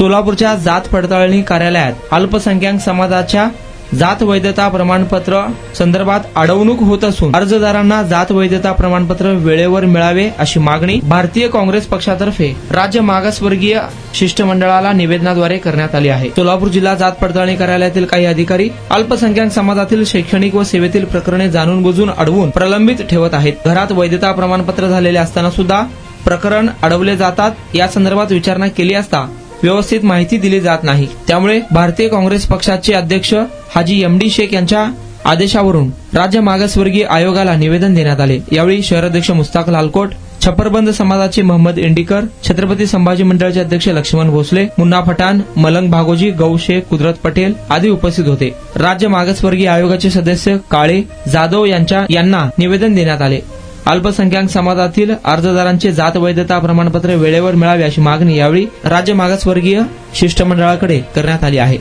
सोलापूरच्या जात पडताळणी कार्यालयात अल्पसंख्याक समाजाच्या जात वैधता प्रमाणपत्र संदर्भात अडवणूक होत असून अर्जदारांना जात वैधता प्रमाणपत्र वेळेवर मिळावे अशी मागणी भारतीय काँग्रेस पक्षातर्फे राज्य मागासवर्गीय शिष्टमंडळाला निवेदनाद्वारे करण्यात आली आहे। सोलापूर जिल्हा जात पडताळणी कार्यालयातील काही अधिकारी अल्पसंख्याक समाजातील शैक्षणिक व सेवेतील प्रकरणे जाणून बुजून अडवून प्रलंबित ठेवत आहेत। घरात वैधता प्रमाणपत्र झालेले असताना सुद्धा प्रकरण अडवले जातात। या संदर्भात विचारणा केली असता व्यवस्थित माहिती दिली जात नाही। त्यामुळे भारतीय काँग्रेस पक्षाचे अध्यक्ष हाजी एमडी शेख यांच्या आदेशावरून राज्य मागासवर्गीय आयोगाला निवेदन देण्यात आले। यावेळी शहराध्यक्ष मुस्ताक लालकोट, छप्परबंद समाजाचे मोहम्मद इंडिकर, छत्रपती संभाजी मंडळाचे अध्यक्ष लक्ष्मण भोसले, मुन्ना पठाण, मलंग भागोजी, गौ शेख, कुदरत पटेल आदी उपस्थित होते। राज्य मागासवर्गीय आयोगाचे सदस्य काळे जाधव यांना निवेदन देण्यात आले। अल्पसंख्याक समाजातील अर्जदारांचे जात वैधता प्रमाणपत्र वेळेवर मिळावे अशी मागणी यावेळी राज्य मागासवर्गीय शिष्टमंडळाकडे करण्यात आली आहे।